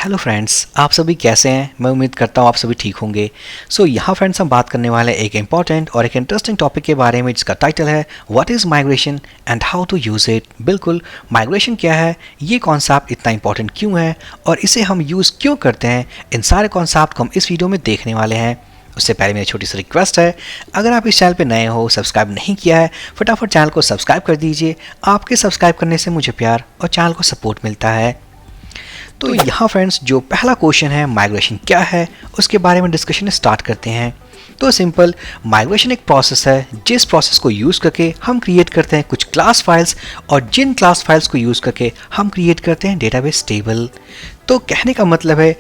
Hello friends, आप सभी कैसे हैं। मैं उम्मीद करता हूँ आप सभी ठीक होंगे। यहाँ फ्रेंड्स हम बात करने वाले हैं एक इम्पॉर्टेंट और एक इंटरेस्टिंग टॉपिक के बारे में जिसका टाइटल है what is migration and how to use it. बिल्कुल, माइग्रेशन क्या है, ये कॉन्सेप्ट इतना इंपॉर्टेंट क्यों है और इसे हम यूज़ क्यों करते हैं, इन सारे कॉन्सेप्ट को हम इस वीडियो में देखने वाले हैं। उससे पहले मेरी छोटी सी रिक्वेस्ट है, अगर आप इस चैनल पे नए हो, सब्सक्राइब नहीं किया है, फटाफट चैनल को सब्सक्राइब कर दीजिए। आपके सब्सक्राइब करने से मुझे प्यार और चैनल को सपोर्ट मिलता है। तो यहाँ फ्रेंड्स जो पहला क्वेश्चन है माइग्रेशन क्या है, उसके बारे में डिस्कशन स्टार्ट करते हैं। तो सिंपल, माइग्रेशन एक प्रोसेस है जिस प्रोसेस को यूज़ करके हम क्रिएट करते हैं कुछ क्लास फाइल्स, और जिन क्लास फाइल्स को यूज़ करके हम क्रिएट करते हैं डेटाबेस टेबल। तो कहने का मतलब है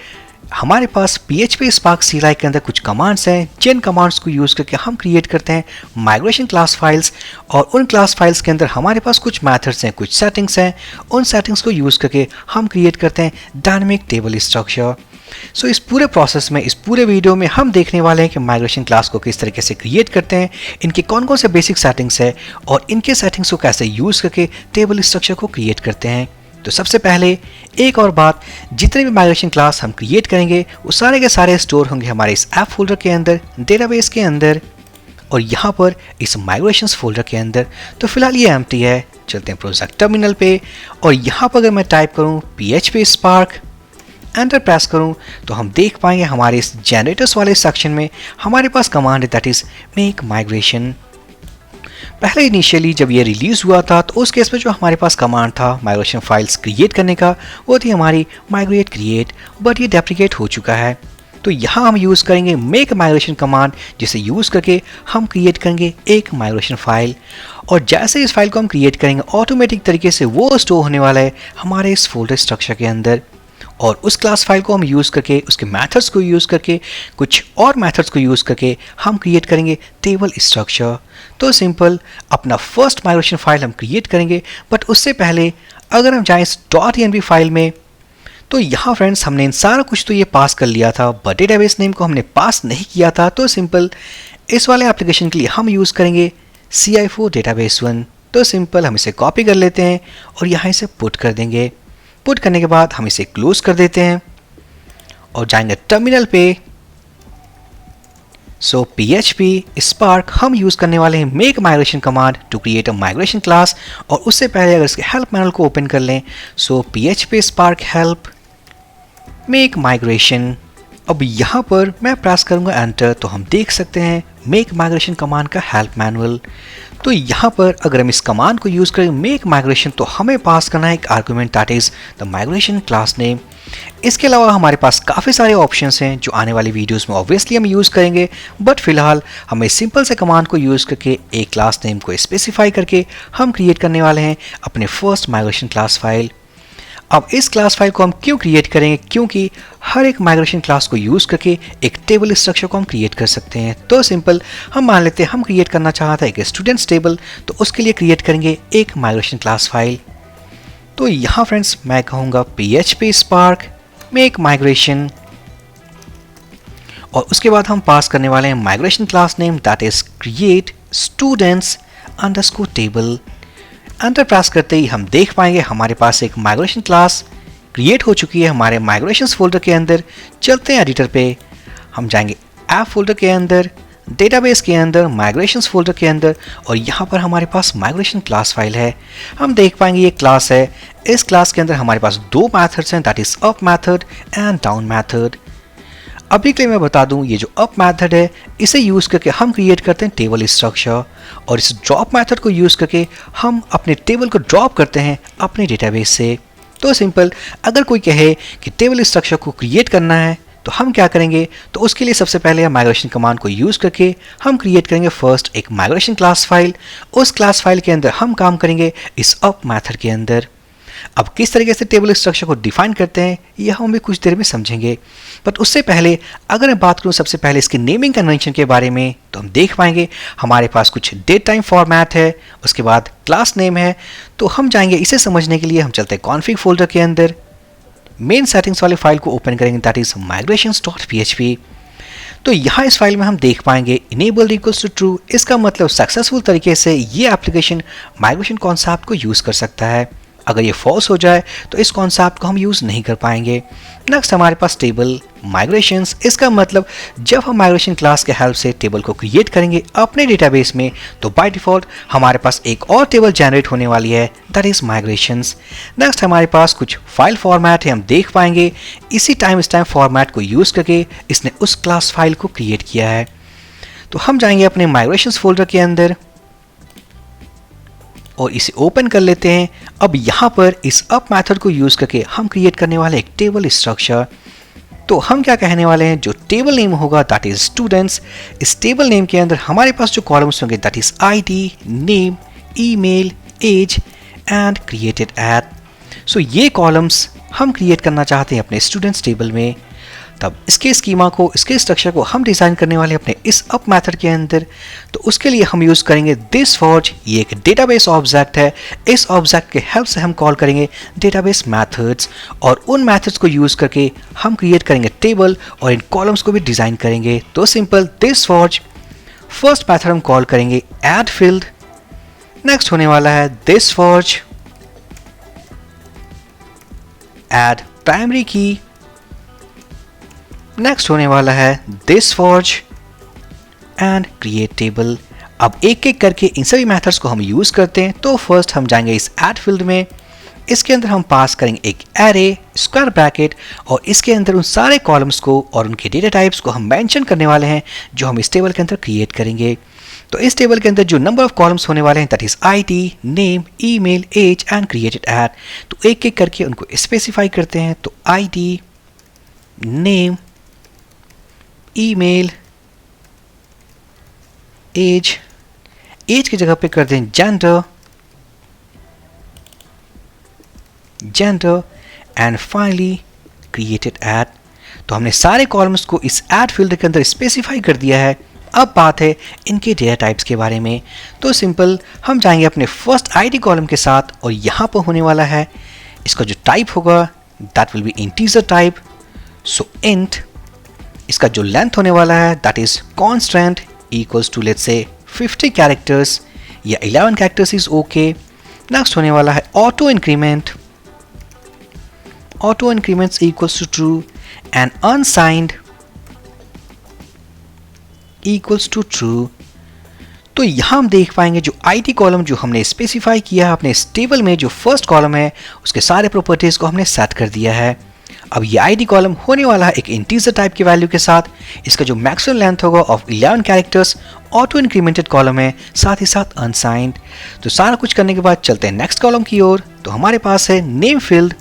हमारे पास PHP Spark CLI के अंदर कुछ कमांड्स हैं जिन कमांड्स को यूज़ करके हम क्रिएट करते हैं माइग्रेशन क्लास फाइल्स, और उन क्लास फाइल्स के अंदर हमारे पास कुछ मेथड्स हैं, कुछ सेटिंग्स हैं। उन सेटिंग्स को यूज़ करके हम क्रिएट करते हैं डायनेमिक टेबल स्ट्रक्चर। इस पूरे प्रोसेस में, इस पूरे वीडियो में हम देखने वाले हैं कि माइग्रेशन क्लास को किस तरीके से क्रिएट करते हैं, इनके कौन कौन से बेसिक सेटिंग्स है और इनके सेटिंग्स को कैसे यूज़ करके टेबल स्ट्रक्चर को क्रिएट करते हैं। तो सबसे पहले एक और बात, जितने भी माइग्रेशन क्लास हम क्रिएट करेंगे वो सारे के सारे स्टोर होंगे हमारे इस ऐप फोल्डर के अंदर, डेटाबेस के अंदर, और यहाँ पर इस माइग्रेशंस फोल्डर के अंदर। तो फिलहाल ये एम्प्टी है। चलते हैं प्रोजेक्ट टर्मिनल पे, और यहाँ पर अगर मैं टाइप करूँ PHP Spark, एंटर प्रेस करूँ, तो हम देख पाएंगे हमारे इस जनरेटर्स वाले सेक्शन में हमारे पास कमांड है दैट इज़ मेक माइग्रेशन। पहले इनिशियली जब ये रिलीज़ हुआ था तो उस केस में जो हमारे पास कमांड था माइग्रेशन फाइल्स क्रिएट करने का, वो थी हमारी माइग्रेट क्रिएट, बट ये डेप्रिकेट हो चुका है। तो यहाँ हम यूज़ करेंगे मेक माइग्रेशन कमांड, जिसे यूज़ करके हम क्रिएट करेंगे एक माइग्रेशन फाइल, और जैसे इस फाइल को हम क्रिएट करेंगे ऑटोमेटिक तरीके से वो स्टोर होने वाला है हमारे इस फोल्डर स्ट्रक्चर के अंदर। और उस क्लास फाइल को हम यूज़ करके, उसके मेथड्स को यूज़ करके, कुछ और मेथड्स को यूज़ करके हम क्रिएट करेंगे टेबल स्ट्रक्चर। तो सिंपल, अपना फर्स्ट माइग्रेशन फाइल हम क्रिएट करेंगे, बट उससे पहले अगर हम जाएं इस .env फाइल में, तो यहाँ फ्रेंड्स हमने इन सारा कुछ तो ये पास कर लिया था, बट डेटाबेस नेम को हमने पास नहीं किया था। तो सिंपल, इस वाले एप्लीकेशन के लिए हम यूज़ करेंगे CI4 डेटाबेस 1। तो सिंपल, हम इसे कॉपी कर लेते हैं और यहाँ इसे पुट कर देंगे। पुट करने के बाद हम इसे क्लोज कर देते हैं और जाएंगे टर्मिनल पे। PHP Spark हम यूज़ करने वाले हैं make migration command to create a migration class, और उससे पहले अगर इसके हेल्प मैनुअल को ओपन कर लें, PHP Spark help make migration. अब यहाँ पर मैं प्रेस करूँगा एंटर, तो हम देख सकते हैं मेक माइग्रेशन कमांड का हेल्प मैनुअल। तो यहाँ पर अगर हम इस कमांड को यूज़ करें मेक माइग्रेशन, तो हमें पास करना है एक argument that is the migration class name. इसके अलावा हमारे पास काफ़ी सारे ऑप्शंस हैं जो आने वाली वीडियोस में ऑब्वियसली हम यूज़ करेंगे, बट फिलहाल हमें सिंपल से कमांड को यूज़ करके एक क्लास नेम को स्पेसिफाई करके हम क्रिएट करने वाले हैं अपने फर्स्ट माइग्रेशन क्लास फाइल। अब इस क्लास फाइल को हम क्यों क्रिएट करेंगे, क्योंकि हर एक माइग्रेशन क्लास को यूज़ करके एक टेबल स्ट्रक्चर को हम क्रिएट कर सकते हैं। तो सिंपल, हम मान लेते हैं हम क्रिएट करना चाहते हैं एक स्टूडेंट्स टेबल, तो उसके लिए क्रिएट करेंगे एक माइग्रेशन क्लास फाइल। तो यहाँ फ्रेंड्स मैं कहूँगा PHP Spark मेक माइग्रेशन, और उसके बाद हम पास करने वाले हैं migration class name that is create students underscore table. Enter press करते ही हम देख पाएंगे हमारे पास एक माइग्रेशन क्लास क्रिएट हो चुकी है हमारे माइग्रेशंस फोल्डर के अंदर। चलते हैं एडिटर पे, हम जाएंगे ऐप फोल्डर के अंदर, डेटाबेस के अंदर, माइग्रेशंस फोल्डर के अंदर, और यहाँ पर हमारे पास माइग्रेशन क्लास फाइल है। हम देख पाएंगे ये क्लास है। इस क्लास के अंदर हमारे पास दो मैथड्स हैं that is up method and down method. अभी के लिए मैं बता दूं, ये जो अप मैथड है इसे यूज़ करके हम क्रिएट करते हैं टेबल स्ट्रक्चर, और इस ड्रॉप मैथड को यूज़ करके हम अपने टेबल को ड्रॉप करते हैं अपने डेटाबेस से। तो सिंपल, अगर कोई कहे कि टेबल स्ट्रक्चर को क्रिएट करना है तो हम क्या करेंगे, तो उसके लिए सबसे पहले माइग्रेशन कमांड को यूज़ करके हम क्रिएट करेंगे फर्स्ट एक माइग्रेशन क्लास फाइल। उस क्लास फाइल के अंदर हम काम करेंगे इस अप मैथड के अंदर। अब किस तरीके से टेबल स्ट्रक्चर को डिफाइन करते हैं यह हम भी कुछ देर में समझेंगे, बट उससे पहले अगर मैं बात करूं सबसे पहले इसके नेमिंग कन्वेंशन के बारे में, तो हम देख पाएंगे हमारे पास कुछ डेट टाइम फॉर्मेट है, उसके बाद क्लास नेम है। तो हम जाएंगे इसे समझने के लिए, हम चलते हैं कॉन्फ़िग फोल्डर के अंदर, मेन सेटिंग्स वाली फाइल को ओपन करेंगे दैट इज migrations.php। तो यहाँ इस फाइल में हम देख पाएंगे इनेबल्ड इक्वल्स टू ट्रू। इसका मतलब सक्सेसफुल तरीके से ये एप्लीकेशन माइग्रेशन कॉन्सेप्ट को यूज़ कर सकता है। अगर ये फॉल्स हो जाए तो इस कॉन्सेप्ट को हम यूज़ नहीं कर पाएंगे। नेक्स्ट हमारे पास टेबल माइग्रेशंस। इसका मतलब जब हम माइग्रेशन क्लास के हेल्प से टेबल को क्रिएट करेंगे अपने डेटाबेस में, तो बाय डिफ़ॉल्ट हमारे पास एक और टेबल जनरेट होने वाली है, दैट इज़ माइग्रेशंस। नेक्स्ट हमारे पास कुछ फाइल फॉर्मेट है, हम देख पाएंगे इसी टाइम फॉर्मेट को यूज़ करके इसने उस क्लास फाइल को क्रिएट किया है। तो हम जाएंगे अपने माइग्रेशंस फोल्डर के अंदर और इसे ओपन कर लेते हैं। अब यहाँ पर इस अप मेथड को यूज़ करके हम क्रिएट करने वाले एक टेबल स्ट्रक्चर। तो हम क्या कहने वाले हैं, जो टेबल नेम होगा दैट इज स्टूडेंट्स। इस टेबल नेम के अंदर हमारे पास जो कॉलम्स होंगे that is ID, name, email, age and created at. So ये कॉलम्स हम क्रिएट करना चाहते हैं अपने स्टूडेंट्स टेबल में। तब इसके स्कीमा को, इसके स्ट्रक्चर को हम डिज़ाइन करने वाले अपने इस अप मेथड के अंदर। तो उसके लिए हम यूज़ करेंगे दिस फॉर्ज। ये एक डेटाबेस ऑब्जेक्ट है। इस ऑब्जेक्ट के हेल्प से हम कॉल करेंगे डेटाबेस मेथड्स और उन मेथड्स को यूज़ करके हम क्रिएट करेंगे टेबल और इन कॉलम्स को भी डिज़ाइन करेंगे। तो simple this forge. First method हम कॉल करेंगे ऐड फील्ड। नेक्स्ट होने वाला है this forge add primary key. Next होने वाला है this forge and create table. अब एक एक करके इन सभी मेथड्स को हम यूज़ करते हैं। तो फर्स्ट हम जाएंगे इस ऐड फील्ड में। इसके अंदर हम पास करेंगे एक एरे स्क्वायर ब्रैकेट और इसके अंदर उन सारे कॉलम्स को और उनके डेटा टाइप्स को हम मेंशन करने वाले हैं जो हम इस टेबल के अंदर क्रिएट करेंगे। तो इस टेबल के अंदर जो नंबर ऑफ कॉलम्स होने वाले हैं that is ID, name, email, age and created at. तो एक एक करके उनको स्पेसिफाई करते हैं। तो आईडी, नेम, ईमेल, एज की जगह पे कर दें gender and finally created at. तो हमने सारे कॉलम्स को इस ऐड फील्ड के अंदर स्पेसिफाई कर दिया है। अब बात है इनके डेटा टाइप्स के बारे में। तो सिंपल हम जाएंगे अपने फर्स्ट आईडी कॉलम के साथ और यहाँ पर होने वाला है इसका जो टाइप होगा that will be integer type. So int. इसका जो लेंथ होने वाला है that is constant equals to let's say 50 characters या 11 कैरेक्टर्स इज ओके। नेक्स्ट होने वाला है auto increment equals to true and unsigned equals to true. तो यहाँ हम देख पाएंगे जो आईडी कॉलम जो हमने स्पेसिफाई किया है अपने इस टेबल में, जो फर्स्ट कॉलम है उसके सारे प्रॉपर्टीज को हमने सेट कर दिया है। अब ये आईडी कॉलम होने वाला है एक इंटीजर टाइप की वैल्यू के साथ। इसका जो मैक्सिमम लेंथ होगा of 11 characters, auto incremented column है, साथ ही साथ अनसाइंड। तो सारा कुछ करने के बाद चलते हैं नेक्स्ट कॉलम की ओर। तो हमारे पास है नेम फील्ड।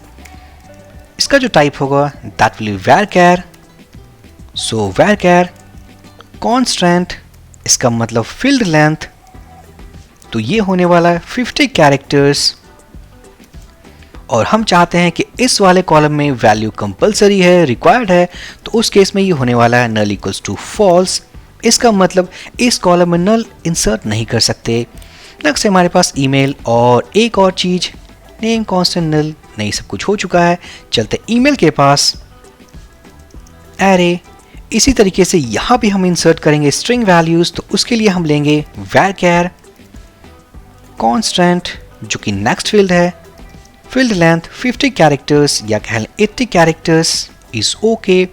इसका जो टाइप होगा that will B varchar। So varchar constant, इसका मतलब फील्ड लेंथ। तो ये होने वाला है 50 कैरेक्टर्स और हम चाहते हैं कि इस वाले कॉलम में वैल्यू कंपलसरी है, रिक्वायर्ड है। तो उस केस में ये होने वाला है नल इक्वल्स टू फॉल्स। इसका मतलब इस कॉलम में नल इंसर्ट नहीं कर सकते। नेक्स्ट हमारे पास ईमेल और एक और चीज नेम कांस्टेंट नल। नहीं, सब कुछ हो चुका है। चलते ईमेल के पास एरे। इसी तरीके से यहाँ भी हम इंसर्ट करेंगे स्ट्रिंग वैल्यूज। तो उसके लिए हम लेंगे varchar कांस्टेंट जो कि नेक्स्ट फील्ड है, फील्ड लेंथ 50 कैरेक्टर्स या कह लें 80 कैरेक्टर्स इज ओके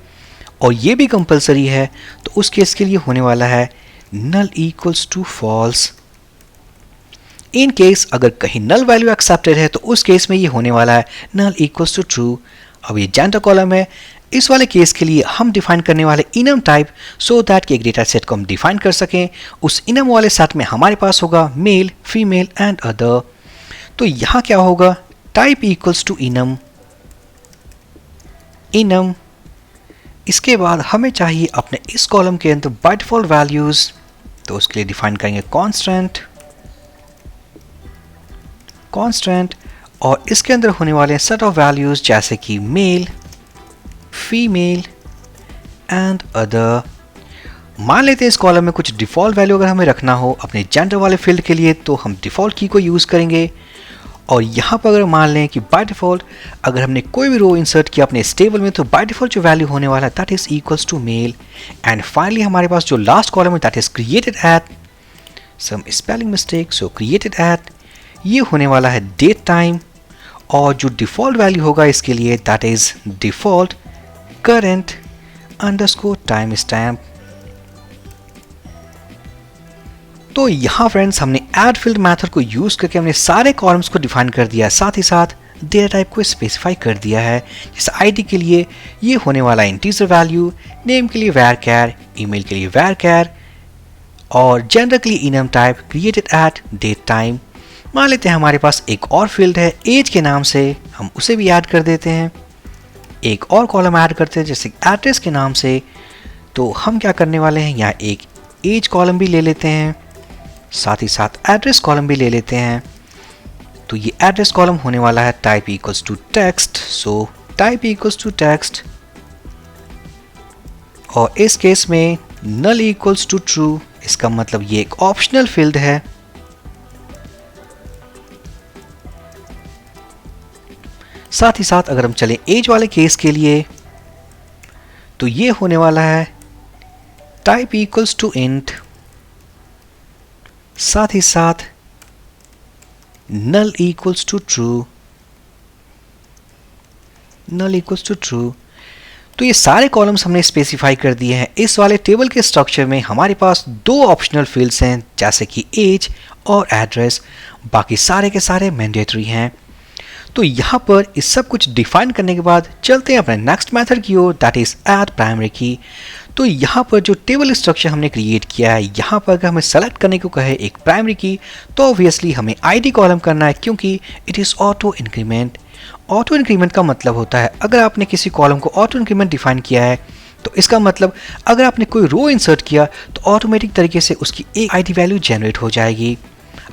और ये भी कंपलसरी है। तो उस केस के लिए होने वाला है null equals to false. In case अगर कहीं नल वैल्यू एक्सेप्टेड है तो उस केस में ये होने वाला है नल इक्वल्स टू ट्रू। अब ये जेंडर कॉलम है। इस वाले केस के लिए हम डिफाइन करने वाले इनम टाइप सो दैट कि एक डेटा सेट को हम डिफाइन कर सकें। उस इनम वाले सेट में हमारे पास होगा मेल, फीमेल एंड अदर। तो यहाँ क्या होगा, टाइप इक्वल्स टू इनम। इसके बाद हमें चाहिए अपने इस कॉलम के अंदर बाय डिफॉल्ट वैल्यूज। तो उसके लिए डिफाइन करेंगे कांस्टेंट और इसके अंदर होने वाले सेट ऑफ वैल्यूज जैसे कि मेल, फीमेल एंड अदर। मान लेते हैं इस कॉलम में कुछ डिफॉल्ट वैल्यू अगर हमें रखना हो अपने जेंडर वाले फील्ड के लिए तो हम डिफॉल्ट की को यूज़ करेंगे। और यहाँ पर अगर मान लें कि बाय डिफ़ॉल्ट अगर हमने कोई भी रो इंसर्ट किया अपने इस टेबल में तो बाय डिफ़ॉल्ट जो वैल्यू होने वाला है that is equals to male. And finally हमारे पास जो लास्ट कॉलम है that is created at, some spelling mistake, so created at ये होने वाला है डेट टाइम और जो डिफ़ॉल्ट वैल्यू होगा इसके लिए that is default current underscore time stamp. तो यहाँ फ्रेंड्स हमने ऐड फील्ड मेथड को यूज़ करके हमने सारे कॉलम्स को डिफाइन कर दिया है, साथ ही साथ डेटा टाइप को स्पेसिफाई कर दिया है। जैसे आईडी के लिए ये होने वाला इंटीजर वैल्यू, नेम के लिए varchar, ईमेल के लिए varchar और जेंडर के लिए enum type created at date time. मान लेते हैं हमारे पास एक और फील्ड है एज के नाम से, हम उसे भी ऐड कर देते हैं। एक और कॉलम ऐड करते हैं जैसे एड्रेस के नाम से, तो हम क्या करने वाले हैं यहाँ एक एज कॉलम भी ले लेते हैं, साथ ही साथ एड्रेस कॉलम भी ले लेते हैं। तो ये एड्रेस कॉलम होने वाला है type equals to text, so type equals to text और इस केस में नल इक्वल्स टू ट्रू, इसका मतलब ये एक ऑप्शनल फील्ड है। साथ ही साथ अगर हम चलें एज वाले केस के लिए तो ये होने वाला है टाइप इक्वल्स टू इंट, साथ ही साथ null equals to true, null equals to true। तो ये सारे कॉलम्स हमने स्पेसिफाई कर दिए हैं। इस वाले टेबल के स्ट्रक्चर में हमारे पास दो ऑप्शनल फील्ड्स हैं जैसे कि एज और एड्रेस, बाकी सारे के सारे मैंडेटरी हैं। तो यहाँ पर इस सब कुछ डिफाइन करने के बाद चलते हैं अपने नेक्स्ट मेथड की ओर, दैट इज ऐड प्राइमरी की। तो यहाँ पर जो टेबल स्ट्रक्चर हमने क्रिएट किया है, यहाँ पर अगर हमें सेलेक्ट करने को कहे एक प्राइमरी की तो ऑब्वियसली हमें आईडी कॉलम करना है क्योंकि it is auto increment. Auto increment का मतलब होता है अगर आपने किसी कॉलम को ऑटो इंक्रीमेंट डिफाइन किया है तो इसका मतलब अगर आपने कोई रो इंसर्ट किया तो ऑटोमेटिक तरीके से उसकी एक आईडी वैल्यू जनरेट हो जाएगी।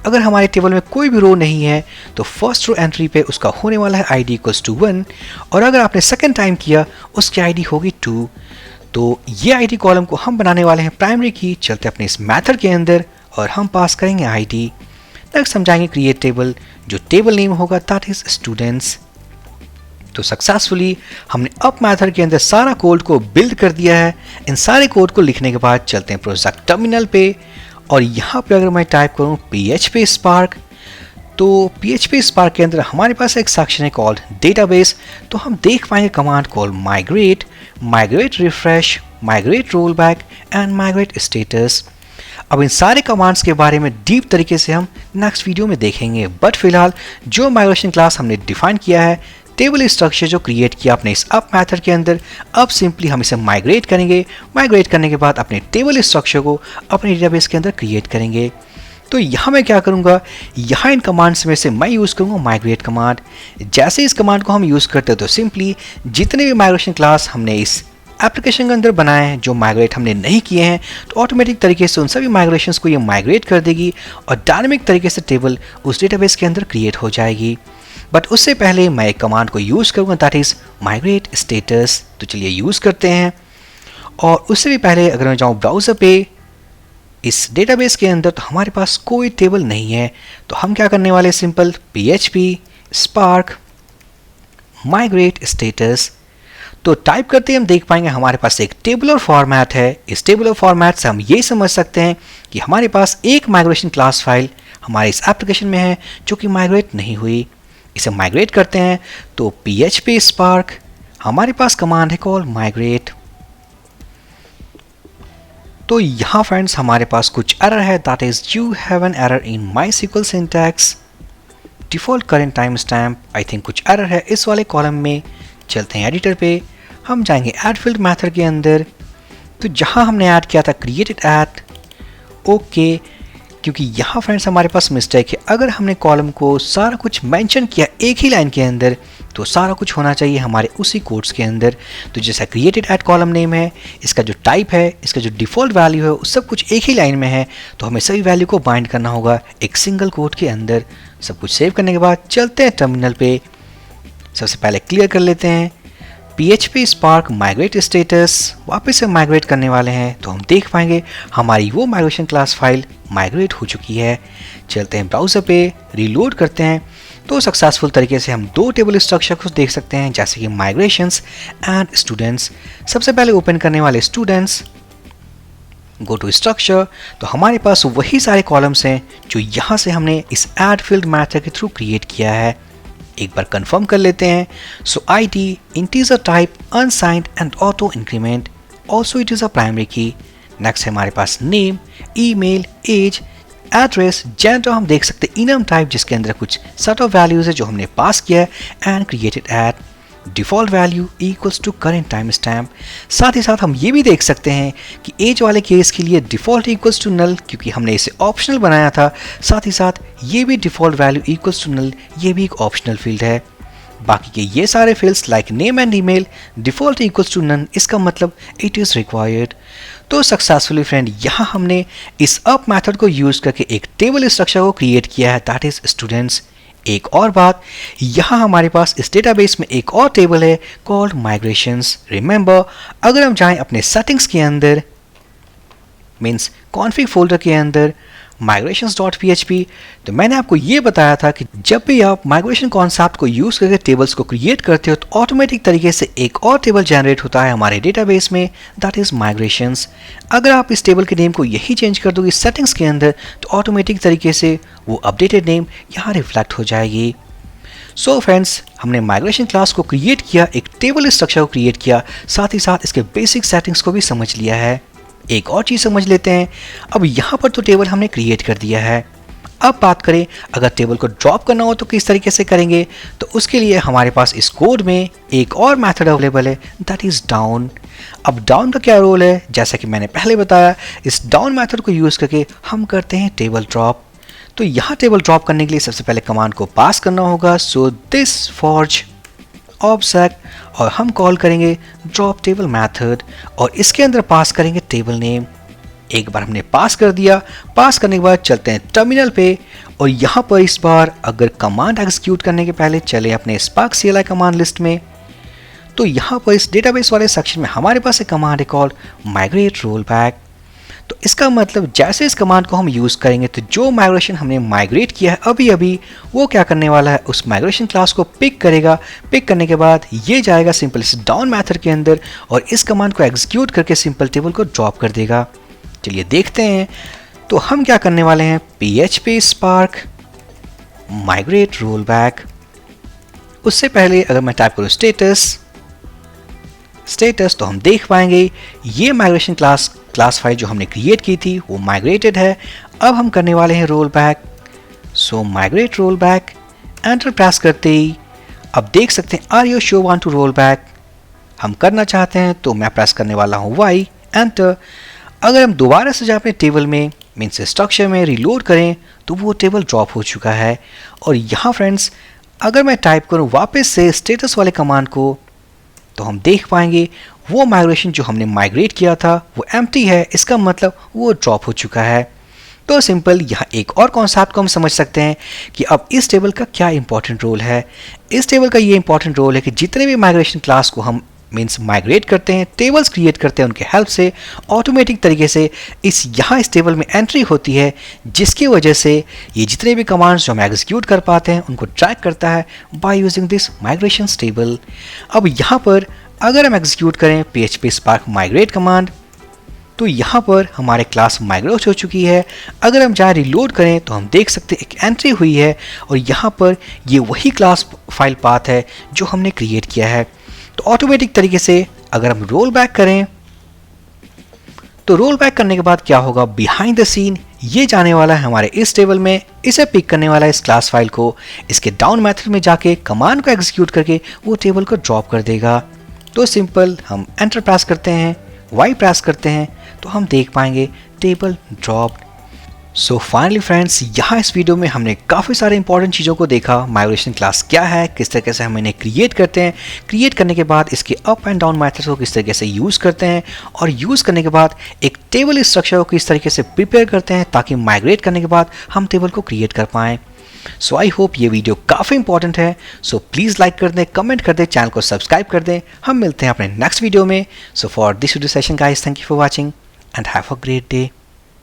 अगर हमारे टेबल में कोई भी रो नहीं है तो फर्स्ट रो एंट्री पे उसका होने वाला है आईडी इक्वल्स टू 1 और अगर आपने सेकंड टाइम किया उसकी आईडी होगी 2। तो ये आईडी कॉलम को हम बनाने वाले हैं प्राइमरी की। चलते अपने इस मेथड के अंदर और हम पास करेंगे आईडी। नेक्स्ट समझाएंगे क्रिएट टेबल, जो टेबल नेम होगा दैट इज स्टूडेंट्स। तो सक्सेसफुली हमने अप मेथड के अंदर सारा कोड को बिल्ड कर दिया है। इन सारे कोड को लिखने के बाद चलते हैं प्रोजेक्ट टर्मिनल पे और यहाँ पे अगर मैं टाइप करूँ PHP Spark तो PHP Spark के अंदर हमारे पास एक सेक्शन है कॉल्ड डेटाबेस। तो हम देख पाएंगे command call migrate, migrate refresh, migrate rollback and migrate status. अब इन सारे कमांड्स के बारे में डीप तरीके से हम नेक्स्ट वीडियो में देखेंगे, बट फिलहाल जो माइग्रेशन क्लास हमने डिफाइन किया है, टेबल स्ट्रक्चर जो क्रिएट किया अपने इस अप मेथड के अंदर, अब सिंपली हम इसे माइग्रेट करेंगे। माइग्रेट करने के बाद अपने टेबल स्ट्रक्चर को अपने डेटाबेस के अंदर क्रिएट करेंगे। तो यहाँ मैं क्या करूँगा, यहाँ इन कमांड्स में से मैं यूज़ करूँगा माइग्रेट कमांड। जैसे इस कमांड को हम यूज़ करते हैं तो सिंपली जितने भी माइग्रेशन क्लास हमने इस एप्लीकेशन के अंदर बनाए हैं जो माइग्रेट हमने नहीं किए हैं तो ऑटोमेटिक तरीके से उन सभी माइग्रेशंस को ये माइग्रेट कर देगी और डायनामिक तरीके से टेबल उस डेटाबेस के अंदर क्रिएट हो जाएगी। बट उससे पहले मैं एक कमांड को यूज़ करूँगा दैट इज़ माइग्रेट स्टेटस। तो चलिए यूज़ करते हैं। और उससे भी पहले अगर मैं जाऊँ ब्राउज़र पे इस डेटाबेस के अंदर तो हमारे पास कोई टेबल नहीं है, तो हम क्या करने वाले, simple PHP Spark migrate status. तो टाइप करते ही हम देख पाएंगे हमारे पास एक टेबुलर फॉर्मेट है। इस टेबुलर फॉर्मेट से हम ये समझ सकते हैं कि हमारे पास एक माइग्रेशन क्लास फाइल हमारे इस एप्लीकेशन में है जो कि माइग्रेट नहीं हुई। इसे माइग्रेट करते हैं तो PHP Spark हमारे पास कमांड है कॉल माइग्रेट। तो यहाँ फ्रेंड्स हमारे पास कुछ एरर है, that is you have an error in MySQL syntax default current time stamp. I think कुछ एरर है इस वाले कॉलम में। चलते हैं एडिटर पे, हम जाएंगे ऐड फील्ड मेथड के अंदर। तो जहाँ हमने ऐड किया था क्रिएटेड ऐड, ओके, क्योंकि यहाँ फ्रेंड्स हमारे पास मिस्टेक है। अगर हमने कॉलम को सारा कुछ मेंशन किया एक ही लाइन के अंदर तो सारा कुछ होना चाहिए हमारे उसी कोड्स के अंदर। तो जैसा क्रिएटेड ऐड कॉलम नेम है, इसका जो टाइप है, इसका जो डिफ़ॉल्ट वैल्यू है, सब कुछ एक ही लाइन में है। तो हमें सभी वैल्यू को बाइंड करना होगा एक सिंगल कोड के अंदर। सब कुछ सेव करने के बाद चलते हैं टर्मिनल पे। सबसे पहले क्लियर कर लेते हैं PHP Spark माइग्रेट स्टेटस। वापस से माइग्रेट करने वाले हैं तो हम देख पाएंगे हमारी वो माइग्रेशन क्लास फाइल माइग्रेट हो चुकी है। चलते हैं ब्राउज़र पे, रीलोड करते हैं तो सक्सेसफुल तरीके से हम दो टेबल स्ट्रक्चर को देख सकते हैं जैसे कि माइग्रेशंस एंड स्टूडेंट्स। सबसे पहले ओपन करने वाले स्टूडेंट्स, गो टू स्ट्रक्चर, तो हमारे पास वही सारे कॉलम्स हैं जो यहाँ से हमने इस ऐड फील्ड मेथड के थ्रू क्रिएट किया है। एक बार कंफर्म कर लेते हैं। So ID integer type unsigned and auto increment, also it is a primary key. Next है हमारे पास name, email, age, address, gender हम देख सकते हैं इनम टाइप जिसके अंदर कुछ सेट ऑफ वैल्यूज है जो हमने पास किया है and created at default value equals to current timestamp. साथ ही साथ हम ये भी देख सकते हैं कि एज वाले केस के लिए डिफ़ॉल्ट इक्वल्स टू नल, क्योंकि हमने इसे ऑप्शनल बनाया था। साथ ही साथ ये भी default value equals to null, ये भी एक ऑप्शनल फील्ड है। बाकी के ये सारे fields like name and email default equals to none, इसका मतलब इट इज़ रिक्वायर्ड। तो सक्सेसफुली फ्रेंड यहाँ हमने इस अप मेथड को यूज़ करके एक टेबल स्ट्रक्चर को क्रिएट किया है, दैट इज़ स्टूडेंट्स। एक और बात, यहाँ हमारे पास इस डेटाबेस में एक और टेबल है कॉल्ड माइग्रेशंस। रिमेंबर, अगर हम जाएं अपने सेटिंग्स के अंदर, मीन्स कॉन्फ़िग फोल्डर के अंदर migrations.php, तो मैंने आपको ये बताया था कि जब भी आप माइग्रेशन कॉन्सेप्ट को यूज़ करके टेबल्स को क्रिएट करते हो तो ऑटोमेटिक तरीके से एक और टेबल जनरेट होता है हमारे डेटाबेस में, दैट इज़ माइग्रेशंस। अगर आप इस टेबल के नेम को यही चेंज कर दोगे सेटिंग्स के अंदर तो ऑटोमेटिक तरीके से वो अपडेटेड नेम यहाँ रिफ्लेक्ट हो जाएगी। सो फ्रेंड्स, हमने माइग्रेशन क्लास को क्रिएट किया, एक टेबल स्ट्रक्चर को क्रिएट किया, साथ ही साथ इसके बेसिक सेटिंग्स को भी समझ लिया है। एक और चीज़ समझ लेते हैं। अब यहाँ पर तो टेबल हमने क्रिएट कर दिया है। अब बात करें अगर टेबल को ड्रॉप करना हो तो किस तरीके से करेंगे, तो उसके लिए हमारे पास इस कोड में एक और मेथड अवेलेबल है, दैट इज़ डाउन। अब डाउन का क्या रोल है, जैसा कि मैंने पहले बताया, इस डाउन मेथड को यूज़ करके हम करते हैं टेबल ड्रॉप। तो यहाँ टेबल ड्रॉप करने के लिए सबसे पहले कमांड को पास करना होगा, सो दिस फॉर्ज ऑब्जेक्ट, और हम कॉल करेंगे ड्रॉप टेबल मेथड और इसके अंदर पास करेंगे टेबल नेम। एक बार हमने पास कर दिया, पास करने के बाद चलते हैं टर्मिनल पे और यहाँ पर इस बार अगर कमांड एग्जीक्यूट करने के पहले चले अपने स्पार्क CLI कमांड लिस्ट में, तो यहाँ पर इस डेटाबेस वाले सेक्शन में हमारे पास एक कमांड है कॉल्ड माइग्रेट रोलबैक। तो इसका मतलब जैसे इस कमांड को हम यूज़ करेंगे तो जो माइग्रेशन हमने माइग्रेट किया है अभी अभी, वो क्या करने वाला है, उस माइग्रेशन क्लास को पिक करेगा। पिक करने के बाद ये जाएगा सिंपल इस डाउन मेथड के अंदर और इस कमांड को एग्जीक्यूट करके सिंपल टेबल को ड्रॉप कर देगा। चलिए देखते हैं। तो हम क्या करने वाले हैं, PHP स्पार्क माइग्रेट रोलबैक। उससे पहले अगर मैं टाइप करूँ स्टेटस तो हम देख पाएंगे ये माइग्रेशन क्लास फाइल जो हमने क्रिएट की थी वो माइग्रेटेड है। अब हम करने वाले हैं roll back, so migrate roll back, enter press करते ही अब देख सकते हैं are you sure want to roll back, हम करना चाहते हैं तो मैं प्रेस करने वाला हूँ Y, एंटर। अगर हम दोबारा से जाए अपने टेबल में मीन्स स्ट्रक्चर में रिलोड करें तो वो टेबल ड्रॉप हो चुका है। और यहाँ फ्रेंड्स अगर मैं टाइप करूँ वापस से स्टेटस वाले कमांड को तो हम देख पाएंगे वो माइग्रेशन जो हमने माइग्रेट किया था वो एम्प्टी है, इसका मतलब वो ड्रॉप हो चुका है। तो सिंपल यहाँ एक और कॉन्सेप्ट को हम समझ सकते हैं कि अब इस टेबल का क्या इंपॉर्टेंट रोल है। इस टेबल का ये इंपॉर्टेंट रोल है कि जितने भी माइग्रेशन क्लास को हम मीन्स माइग्रेट करते हैं, टेबल्स क्रिएट करते हैं, उनके हेल्प से ऑटोमेटिक तरीके से इस टेबल में एंट्री होती है, जिसकी वजह से ये जितने भी कमांड्स जो हम एग्जीक्यूट कर पाते हैं उनको ट्रैक करता है by using this migrations table. अब यहाँ पर अगर हम एग्जीक्यूट करें PHP स्पार्क माइग्रेट कमांड तो यहाँ पर हमारे क्लास माइग्रेट हो चुकी है। अगर हम जाए रिलोड करें तो हम देख सकते हैं एक एंट्री हुई है और यहाँ पर ये वही क्लास फाइल पाथ है जो हमने क्रिएट किया है। तो ऑटोमेटिक तरीके से अगर हम रोल बैक करें तो रोल बैक करने के बाद क्या होगा, बिहाइंड द सीन ये जाने वाला है हमारे इस टेबल में, इसे पिक करने वाला है इस क्लास फाइल को, इसके डाउन मेथड में जाके कमांड को एग्जीक्यूट करके वो टेबल को ड्रॉप कर देगा। तो सिंपल हम एंटर प्रेस करते हैं, Y प्रेस करते हैं तो हम देख पाएंगे table dropped. So finally friends, यहाँ इस वीडियो में हमने काफ़ी सारे इंपॉर्टेंट चीज़ों को देखा। माइग्रेशन क्लास क्या है, किस तरीके से हम इन्हें क्रिएट करते हैं, क्रिएट करने के बाद इसके अप एंड डाउन मेथड्स को किस तरीके से यूज़ करते हैं, और यूज़ करने के बाद एक टेबल स्ट्रक्चर को किस तरीके से प्रिपेयर करते हैं ताकि माइग्रेट करने के बाद हम टेबल को क्रिएट कर पाएँ। सो आई होप ये वीडियो काफ़ी इंपॉर्टेंट है। सो प्लीज़ लाइक कर दें, कमेंट कर दें, चैनल को सब्सक्राइब कर दें। हम मिलते हैं अपने नेक्स्ट वीडियो में। So for this video session guys, thank you for watching and have a great day.